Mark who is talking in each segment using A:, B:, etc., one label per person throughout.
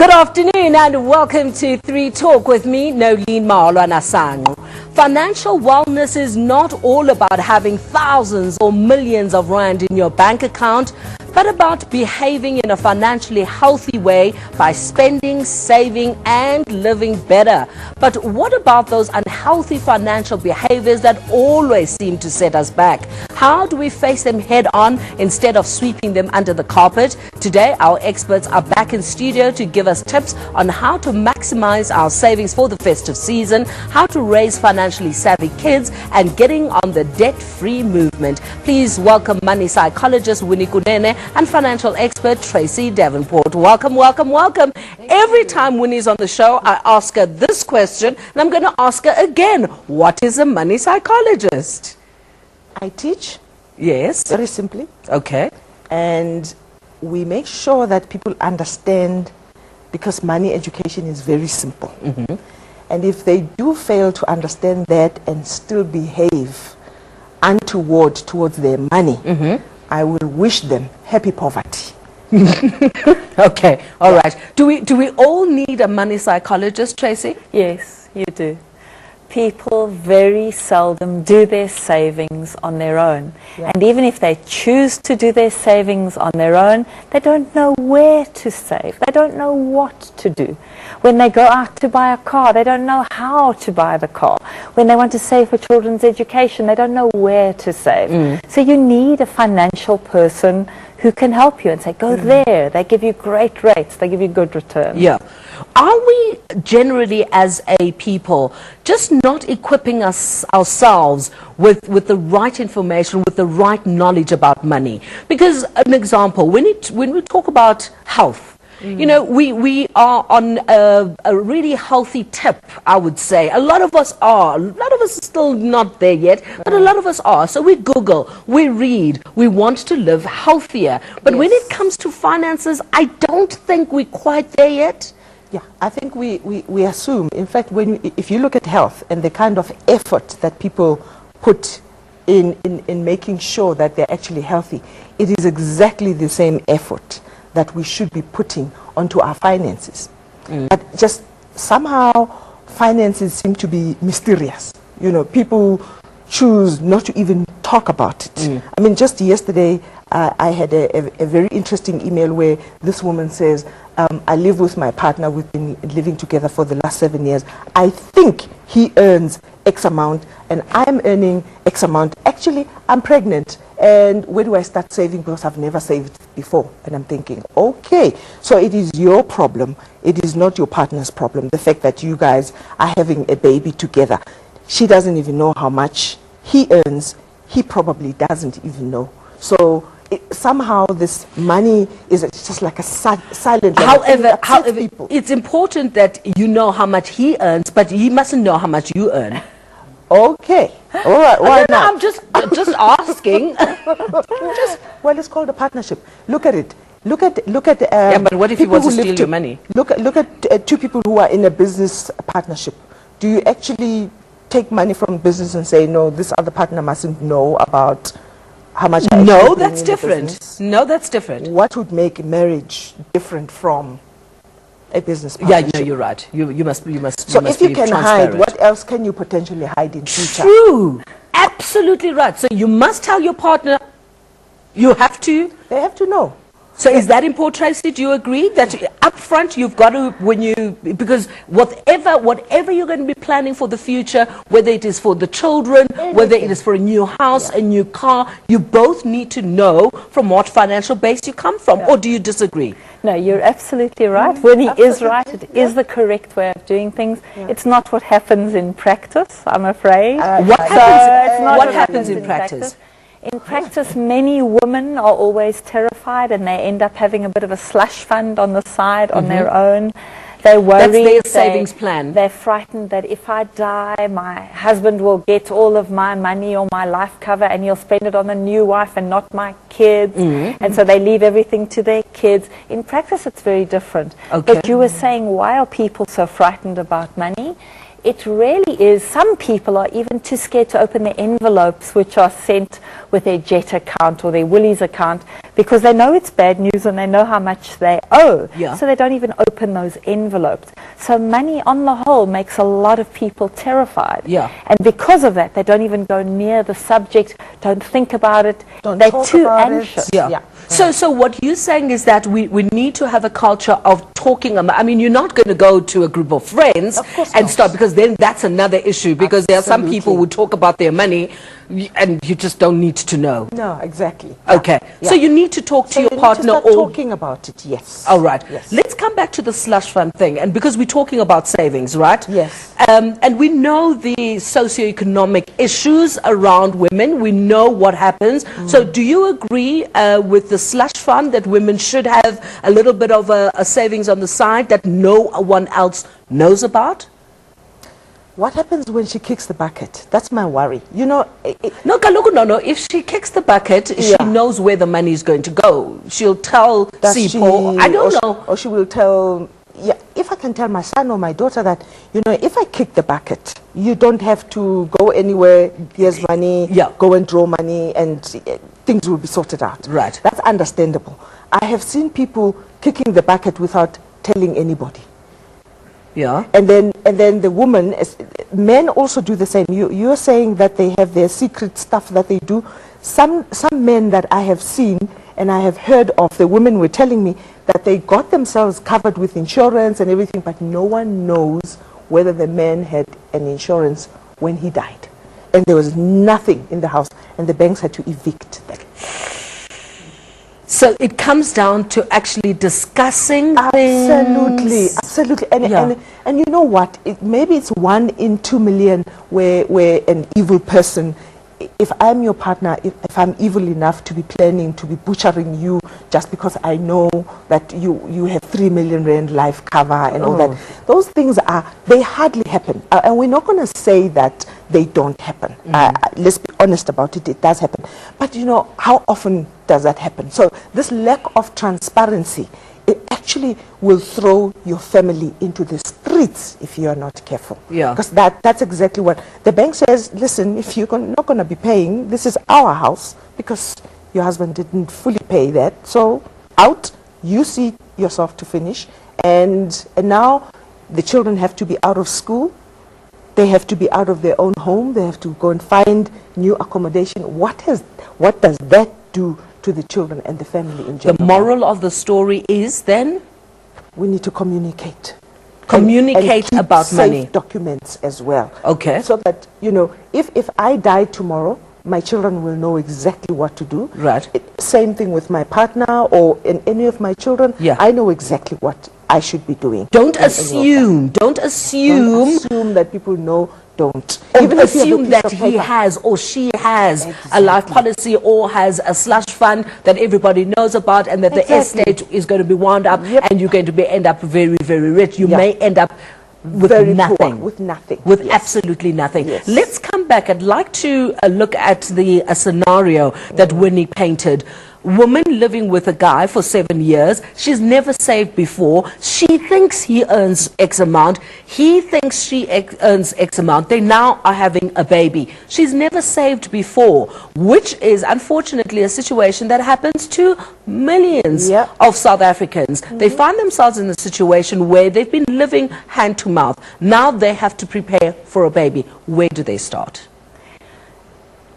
A: Good afternoon and welcome to 3 Talk with me, Nolene Maolwana-Sango. Financial wellness is not all about having thousands or millions of rand in your bank account, but about behaving in a financially healthy way by spending, saving and living better. But what about those unhealthy financial behaviors that always seem to set us back? How do we face them head on instead of sweeping them under the carpet? Today, our experts are back in studio to give us tips on how to maximize our savings for the festive season, how to raise financially savvy kids, and getting on the debt-free movement. Please welcome money psychologist Winnie Kunene and financial expert Tracy Davenport. Welcome, welcome, welcome. Every time Winnie's on the show, I ask her this question, and I'm going to ask her again. What is a money psychologist?
B: I teach.
A: Yes.
B: Very simply.
A: Okay.
B: And we make sure that people understand, because money education is very simple.
A: Mm-hmm.
B: And if they do fail to understand that and still behave untoward towards their money,
A: Mm-hmm.
B: I will wish them happy poverty.
A: Okay, all right. Do we all need a money psychologist, Tracy?
C: Yes, you do. People very seldom do their savings on their own.
B: Yeah.
C: And even if they choose to do their savings on their own, they don't know where to save. They don't know what to do. When they go out to buy a car, they don't know how to buy the car. When they want to save for children's education, they don't know where to save. So you need a financial person who can help you and say, go there. They give you great rates. They give you good returns.
A: Yeah. Are we generally as a people just not equipping ourselves with the right information, with the right knowledge about money? Because an example, when we talk about health, you know, we are on a really healthy tip, I would say. A lot of us are. A lot of us are still not there yet, but a lot of us are. So we Google, we read, we want to live healthier. But when it comes to finances, I don't think we're quite there yet.
B: Yeah, I think we assume, in fact, if you look at health and the kind of effort that people put in making sure that they're actually healthy, it is exactly the same effort that we should be putting onto our finances. But just somehow finances seem to be mysterious. You know, people choose not to even talk about it. I mean, just yesterday I had a very interesting email where this woman says, I live with my partner, we've been living together for the last 7 years. I think he earns X amount and I'm earning X amount. Actually, I'm pregnant. And where do I start saving? Because I've never saved before. And I'm thinking, okay, so it is your problem. It is not your partner's problem. The fact that you guys are having a baby together. She doesn't even know how much he earns. He probably doesn't even know. So somehow this money is just like a silent.
A: However, it's important that you know how much he earns, but he mustn't know how much you earn.
B: Okay. All right. Why not?
A: I'm just asking.
B: Well, it's called a partnership. Look at it. Look at.
A: Yeah, but what if he wants to steal your money?
B: Look at two people who are in a business partnership. Do you actually take money from business and say, no, this other partner mustn't know about how much?
A: No, that's different. No, that's different.
B: What would make marriage different from a business partnership?
A: Yeah, no, you're right. You must.
B: So if you can hide, what else can you potentially hide in future?
A: True. Absolutely right. So you must tell your partner. You have to.
B: They have to know.
A: So is that important, Tracy? Do you agree that up front you've got to, because whatever you're going to be planning for the future, whether it is for the children, whether it is for a new house, a new car, you both need to know from what financial base you come from, or do you disagree?
C: No, you're absolutely right. Winnie is right. It is the correct way of doing things. It's not what happens in practice, I'm afraid.
A: What happens in practice?
C: In practice, many women are always terrified and they end up having a bit of a slush fund on the side on their own. They worry.
A: That's their savings plan.
C: They're frightened that if I die, my husband will get all of my money or my life cover and he'll spend it on the new wife and not my kids. And so they leave everything to their kids. In practice, it's very different.
A: Okay.
C: But you were saying, why are people so frightened about money? It really is. Some people are even too scared to open their envelopes which are sent with their Jet account or their Woolies account because they know it's bad news and they know how much they owe.
A: Yeah.
C: So they don't even open those envelopes. So money on the whole makes a lot of people terrified.
A: Yeah.
C: And because of that, they don't even go near the subject, don't think about it.
B: Don't
C: They're
B: talk
C: too
B: about it.
C: anxious.
A: Yeah.
B: Yeah.
A: So what you're saying is that we need to have a culture of talking about, I mean, you're not going to go to a group of friends
B: Of course
A: and
B: not.
A: start, because then that's another issue, because there are some people who talk about their money and you just don't need to know.
B: No, exactly.
A: Okay.
B: Yeah.
A: So you need to talk to
B: So
A: your
B: you need
A: partner
B: to start
A: or...
B: talking about it, yes.
A: All right.
B: Yes.
A: Let's come back to the slush fund thing, and because we're talking about savings, right?
B: Yes.
A: And we know the socioeconomic issues around women. We know what happens. So do you agree with the slush fund that women should have a little bit of a savings on the side that no one else knows about?
B: What happens when she kicks the bucket? That's my worry. You know,
A: No, Kaloku, no. If she kicks the bucket, she
B: Yeah.
A: knows where the money is going to go. She'll tell
B: does
A: Sipho, I don't know.
B: Or she will tell, yeah, if I can tell my son or my daughter that, you know, if I kick the bucket, you don't have to go anywhere, here's money,
A: Yeah.
B: go and draw money, and things will be sorted out.
A: Right.
B: That's understandable. I have seen people kicking the bucket without telling anybody.
A: Yeah.
B: And then the woman, men also do the same. You're saying that they have their secret stuff that they do. Some men that I have seen and I have heard of, the women were telling me that they got themselves covered with insurance and everything, but no one knows whether the man had an insurance when he died. And there was nothing in the house, and the banks had to evict them.
A: So it comes down to actually discussing
B: Absolutely,
A: things.
B: absolutely.
A: Yeah.
B: And you know what? Maybe it's 1 in 2 million where an evil person, if I'm your partner, if I'm evil enough to be planning to be butchering you just because I know that you have 3 million rand life cover and all that, those things they hardly happen. And we're not going to say that they don't happen. Let's be honest about it, it does happen. But you know, how often does that happen? So this lack of transparency, it actually will throw your family into the streets if you are not careful.
A: Yeah.
B: Because that's exactly what the bank says. Listen, if you're not going to be paying, this is our house because your husband didn't fully pay that. So out, you see yourself to finish. And now the children have to be out of school. They have to be out of their own home. They have to go and find new accommodation. What does that do to the children and the family in general?
A: The moral of the story is then
B: We need to communicate.
A: communicate
B: and keep
A: about
B: safe
A: money.
B: documents as well.
A: Okay.
B: So that, you know, if I die tomorrow, my children will know exactly what to do.
A: Right.
B: Same thing with my partner or any of my children.
A: Yeah.
B: I know exactly what I should be doing.
A: Don't
B: in any of that.
A: assume
B: Don't assume that people know. Don't.
A: or
B: Even if you have a
A: assume
B: piece
A: that
B: of
A: he
B: paper.
A: has or she has a life policy or has a slush fund that everybody knows about, and that the
B: Exactly.
A: estate is going to be wound up,
B: Yep.
A: and you're going to end up very, very rich. You
B: Yeah.
A: may end up with
B: Very poor,
A: nothing.
B: with nothing.
A: With
B: Yes.
A: absolutely nothing.
B: Yes.
A: Let's come back. I'd like to look at the scenario that Winnie painted. Woman living with a guy for 7 years. She's never saved before. She thinks he earns X amount. He thinks she earns X amount. They now are having a baby. She's never saved before, which is unfortunately a situation that happens to millions
B: Yeah.
A: of South Africans. They find themselves in a situation where they've been living hand to mouth. Now they have to prepare for a baby. Where do they start?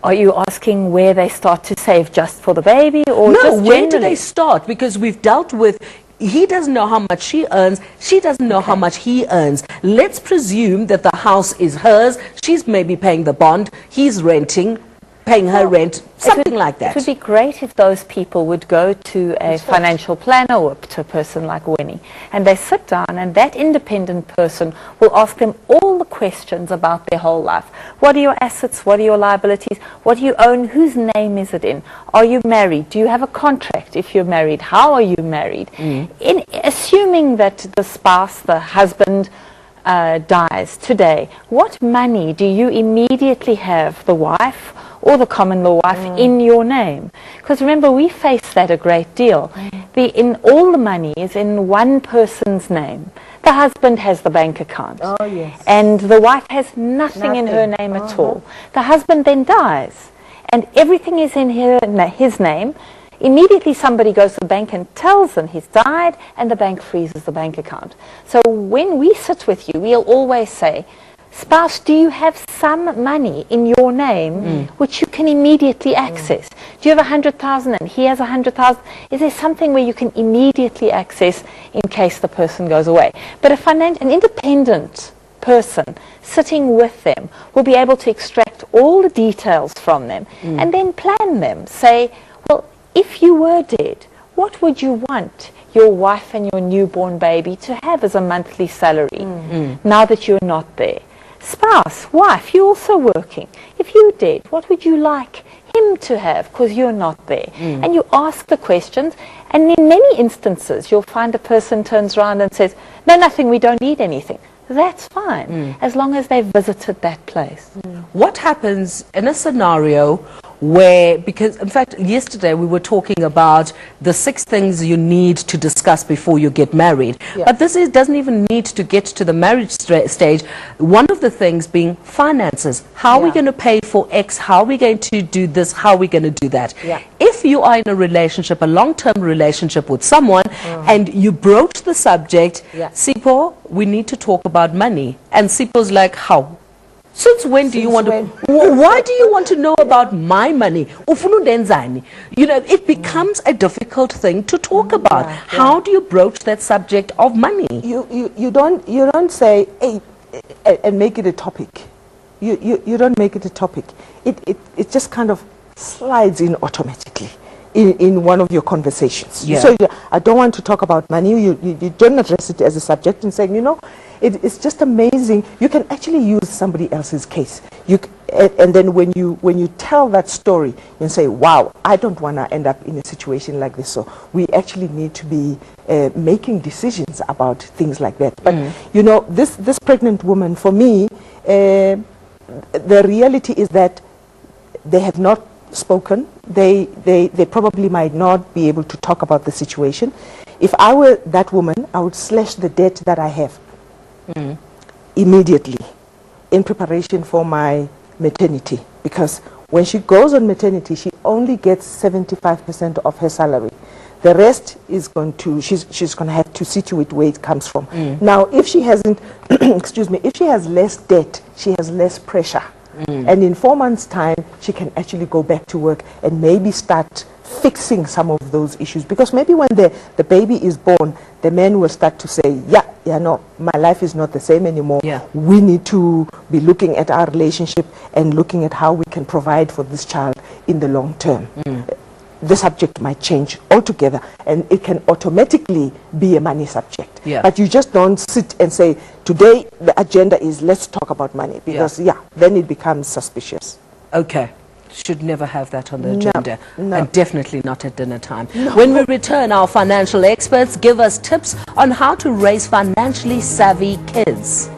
C: Are you asking where they start to save just for the baby, or
A: No,
C: just
A: where do
C: generally?
A: they start? Because we've dealt with, he doesn't know how much she earns, she doesn't know how much he earns. Let's presume that the house is hers, she's maybe paying the bond, he's renting, paying her rent, something like that.
C: It would be great if those people would go to a financial planner or to a person like Winnie, and they sit down, and that independent person will ask them all the questions about their whole life. What are your assets? What are your liabilities? What do you own? Whose name is it in? Are you married? Do you have a contract if you're married? How are you married? In assuming that the spouse, the husband, dies today, what money do you immediately have, the wife or the common law wife, in your name? Because remember, we face that a great deal. All the money is in one person's name. The husband has the bank account.
B: Oh, yes.
C: And the wife has nothing in her name at all. The husband then dies, and everything is in his name. Immediately somebody goes to the bank and tells them he's died, and the bank freezes the bank account. So when we sit with you, we'll always say, spouse, do you have some money in your name which you can immediately access? Do you have 100,000 and he has 100,000? Is there something where you can immediately access in case the person goes away? But an independent person sitting with them will be able to extract all the details from them and then plan them. Say, well, if you were dead, what would you want your wife and your newborn baby to have as a monthly salary now that you're not there? Spouse, wife, you're also working. If you did, what would you like him to have because you're not there? And you ask the questions, and in many instances you'll find a person turns around and says, no, nothing, we don't need anything. That's fine, as long as they've visited that place.
A: What happens in a scenario where, because in fact yesterday we were talking about the 6 things you need to discuss before you get married, but this doesn't even need to get to the marriage stage. One of the things being finances. How are we going to pay for X? How are we going to do this? How are we going to do that? If you are in a relationship, a long-term relationship with someone, and you broach the subject, Sipho, we need to talk about money, and Sipho's like, how? Since when do you want to, why do you want to know about my money? You know, it becomes a difficult thing to talk about. How do you broach that subject of money?
B: You don't say, hey, and make it a topic. You don't make it a topic. It just kind of slides in automatically in one of your conversations. So I don't want to talk about money. You don't address it as a subject and saying, you know, it's just amazing. You can actually use somebody else's case. And then when you tell that story, you can say, wow, I don't want to end up in a situation like this. So we actually need to be making decisions about things like that. But, you know, this pregnant woman, for me, the reality is that they have not spoken. They probably might not be able to talk about the situation. If I were that woman, I would slash the debt that I have immediately in preparation for my maternity, because when she goes on maternity, she only gets 75% of her salary. The rest is going to, she's going to have to situate where it comes from. Now, if she hasn't, excuse me, if she has less debt, she has less pressure. And in 4 months' time, she can actually go back to work and maybe start fixing some of those issues. Because maybe when the baby is born, the man will start to say, no, my life is not the same anymore. We need to be looking at our relationship and looking at how we can provide for this child in the long term. The subject might change altogether, and it can automatically be a money subject. But you just don't sit and say, today the agenda is let's talk about money, because then it becomes suspicious.
A: Okay. Should never have that on the agenda, and definitely not at dinner time. When we return, our financial experts give us tips on how to raise financially savvy kids.